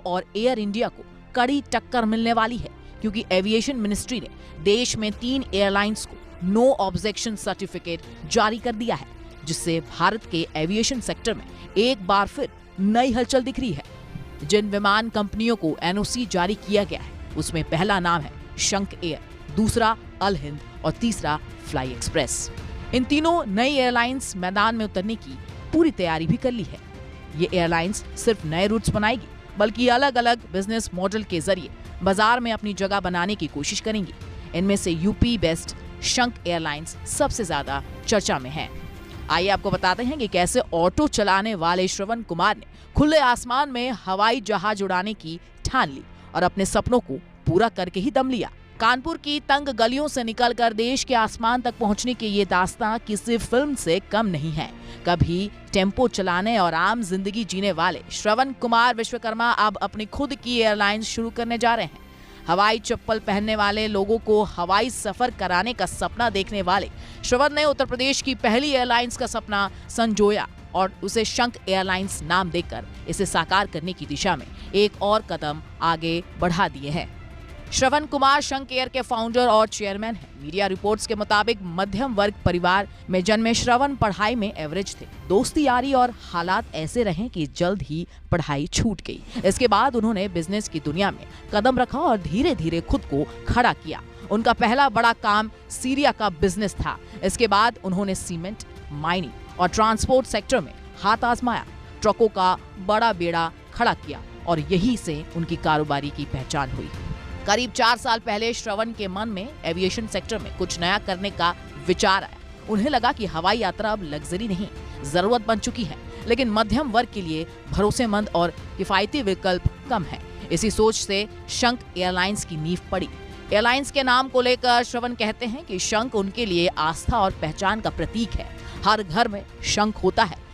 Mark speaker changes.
Speaker 1: और air India को कड़ी टक्कर मिलने वाली है, क्योंकि एविएशन मिनिस्ट्री ने देश में 3 एयरलाइंस को नो ऑब्जेक्शन सर्टिफिकेट जारी कर दिया है, जिससे भारत के एविएशन सेक्टर में एक बार फिर नई हलचल दिख रही है। जिन विमान कंपनियों को एनओसी जारी किया गया है, उसमें पहला नाम है शंक एयर, दूसरा अल हिंद और तीसरा फ्लाई एक्सप्रेस। इन तीनों नई एयरलाइंस मैदान में उतरने की पूरी तैयारी भी कर ली है। ये एयरलाइंस सिर्फ नए रूट्स बनाएगी, बल्कि अलग अलग बिजनेस मॉडल के जरिए बाजार में अपनी जगह बनाने की कोशिश करेंगी। इनमें से यूपी बेस्ड शंक एयरलाइंस सबसे ज्यादा चर्चा में है। आइए आपको बताते हैं कि कैसे ऑटो चलाने वाले श्रवण कुमार ने खुले आसमान में हवाई जहाज उड़ाने की ठान ली और अपने सपनों को पूरा करके ही दम लिया। कानपुर की तंग गलियों से निकलकर देश के आसमान तक पहुंचने की ये दास्तां किसी फिल्म से कम नहीं है। कभी टेम्पो चलाने और आम जिंदगी जीने वाले श्रवण कुमार विश्वकर्मा अब अपनी खुद की एयरलाइंस शुरू करने जा रहे हैं। हवाई चप्पल पहनने वाले लोगों को हवाई सफर कराने का सपना देखने वाले श्रवण ने उत्तर प्रदेश की पहली एयरलाइंस का सपना संजोया और उसे शंक एयरलाइंस नाम देकर इसे साकार करने की दिशा में एक और कदम आगे बढ़ा दिए हैं। श्रवण कुमार शंक एयर के फाउंडर और चेयरमैन हैं। मीडिया रिपोर्ट्स के मुताबिक मध्यम वर्ग परिवार में जन्मे श्रवण पढ़ाई में एवरेज थे। दोस्ती यारी और हालात ऐसे रहे कि जल्द ही पढ़ाई छूट गई। इसके बाद उन्होंने बिजनेस की दुनिया में कदम रखा और धीरे धीरे खुद को खड़ा किया। उनका पहला बड़ा काम सीरिया का बिजनेस था। इसके बाद उन्होंने सीमेंट, माइनिंग और ट्रांसपोर्ट सेक्टर में हाथ आजमाया। ट्रकों का बड़ा बेड़ा खड़ा किया और यही से उनकी कारोबारी की पहचान हुई। करीब 4 साल पहले श्रवण के मन में एविएशन सेक्टर में कुछ नया करने का विचार आया। उन्हें लगा कि हवाई यात्रा अब लग्जरी नहीं, जरूरत बन चुकी है, लेकिन मध्यम वर्ग के लिए भरोसेमंद और किफायती विकल्प कम है। इसी सोच से शंक एयरलाइंस की नींव पड़ी। एयरलाइंस के नाम को लेकर श्रवण कहते हैं कि शंख उनके लिए आस्था और पहचान का प्रतीक है। हर घर में शंख होता है,